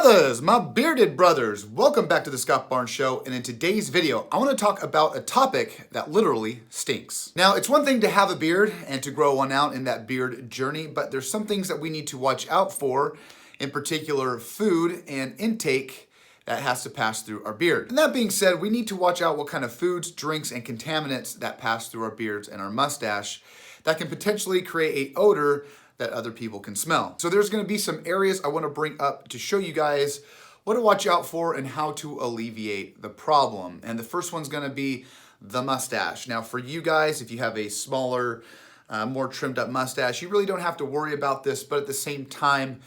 Fellas, my bearded brothers, welcome back to the Scott Barnes Show, and in today's video, I want to talk about a topic that literally stinks. Now, it's one thing to have a beard and to grow one out in that beard journey, but there's some things that we need to watch out for, in particular food and intake that has to pass through our beard. And that being said, we need to watch out what kind of foods, drinks, and contaminants that pass through our beards and our mustache that can potentially create an odor that other people can smell. So there's gonna be some areas I wanna bring up to show you guys what to watch out for and how to alleviate the problem. And the first one's gonna be the mustache. Now for you guys, if you have a smaller, more trimmed up mustache, you really don't have to worry about this, but at the same time,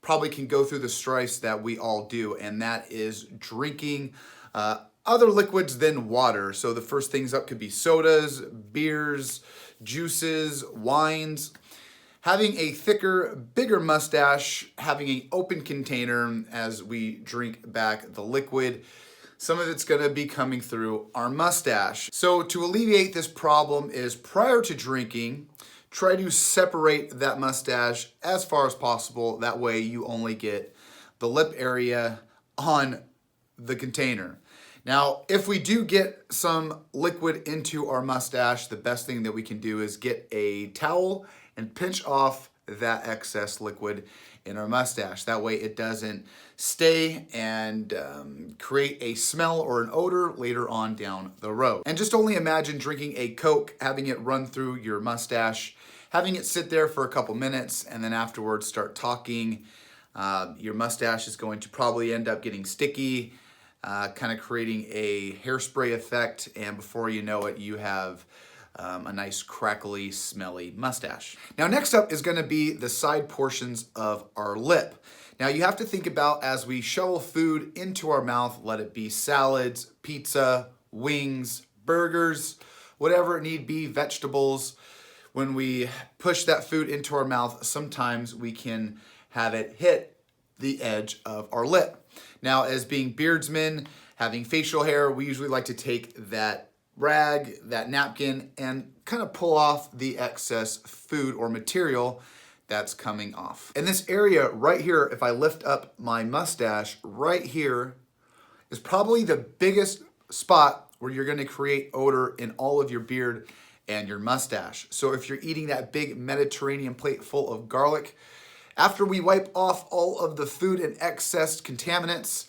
probably can go through the strife that we all do, and that is drinking other liquids than water. So the first things up could be sodas, beers, juices, wines. Having a thicker, bigger mustache, having an open container as we drink back the liquid, some of it's gonna be coming through our mustache. So to alleviate this problem is prior to drinking, try to separate that mustache as far as possible. That way you only get the lip area on the container. Now, if we do get some liquid into our mustache, the best thing that we can do is get a towel and pinch off that excess liquid in our mustache. That way it doesn't stay and create a smell or an odor later on down the road. And just only imagine drinking a Coke, having it run through your mustache, having it sit there for a couple minutes, and then afterwards start talking. Your mustache is going to probably end up getting sticky, kind of creating a hairspray effect, and before you know it, you have a nice crackly, smelly mustache. Now next up is gonna be the side portions of our lip. Now you have to think about as we shovel food into our mouth, let it be salads, pizza, wings, burgers, whatever it need be, vegetables. When we push that food into our mouth, sometimes we can have it hit the edge of our lip. Now as being beardsmen, having facial hair, we usually like to take that rag, that napkin, and kind of pull off the excess food or material that's coming off. And this area right here, if I lift up my mustache, right here is probably the biggest spot where you're gonna create odor in all of your beard and your mustache. So if you're eating that big Mediterranean plate full of garlic, after we wipe off all of the food and excess contaminants,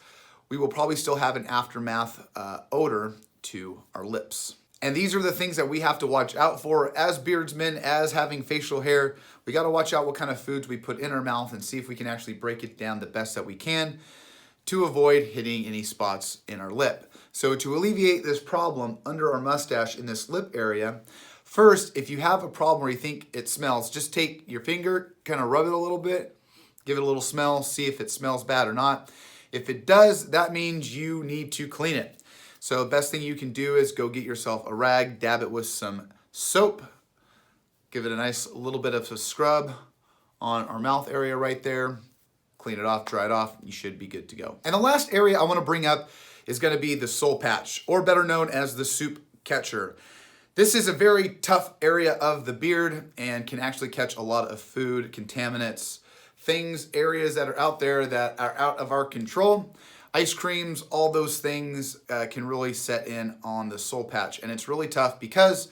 we will probably still have an aftermath odor to our lips. And these are the things that we have to watch out for as beardsmen, as having facial hair. We gotta watch out what kind of foods we put in our mouth and see if we can actually break it down the best that we can to avoid hitting any spots in our lip. So to alleviate this problem under our mustache in this lip area, first, if you have a problem where you think it smells, just take your finger, kind of rub it a little bit, give it a little smell, see if it smells bad or not. If it does, that means you need to clean it. So the best thing you can do is go get yourself a rag, dab it with some soap, give it a nice little bit of a scrub on our mouth area right there, clean it off, dry it off, you should be good to go. And the last area I wanna bring up is gonna be the soul patch, or better known as the soup catcher. This is a very tough area of the beard and can actually catch a lot of food, contaminants, things, areas that are out there that are out of our control. Ice creams, all those things can really set in on the soul patch. And it's really tough because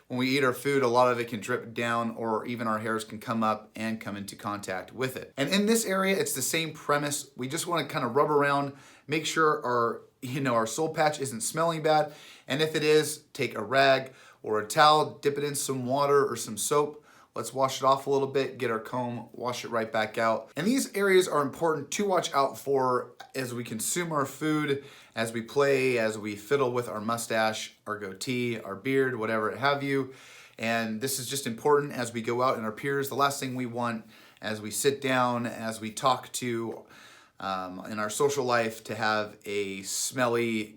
when we eat our food, a lot of it can drip down or even our hairs can come up and come into contact with it. And in this area, it's the same premise. We just want to kind of rub around, make sure our soul patch isn't smelling bad. And if it is, take a rag or a towel, dip it in some water or some soap. Let's wash it off a little bit, get our comb, wash it right back out. And these areas are important to watch out for as we consume our food, as we play, as we fiddle with our mustache, our goatee, our beard, whatever it have you. And this is just important as we go out in our peers. The last thing we want as we sit down, as we talk to in our social life, to have a smelly,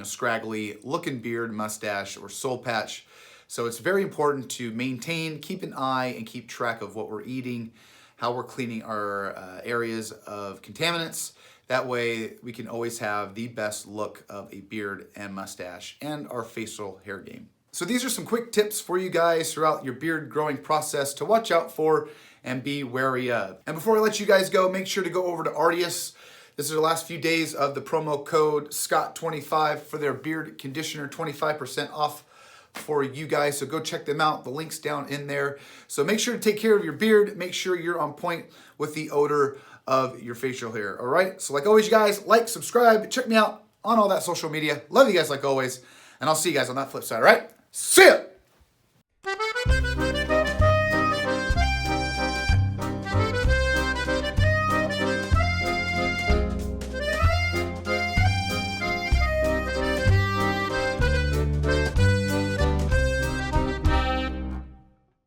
scraggly looking beard, mustache, or soul patch. So it's very important to maintain, keep an eye, and keep track of what we're eating, how we're cleaning our areas of contaminants. That way we can always have the best look of a beard and mustache and our facial hair game. So these are some quick tips for you guys throughout your beard growing process to watch out for and be wary of. And before I let you guys go, make sure to go over to Artius. This is the last few days of the promo code Scott25 for their beard conditioner, 25% off for you guys. So go check them out. The link's down in there. So make sure to take care of your beard. Make sure you're on point with the odor of your facial hair. All right. So like always, you guys, like, subscribe, check me out on all that social media. Love you guys like always. And I'll see you guys on that flip side. All right. See ya.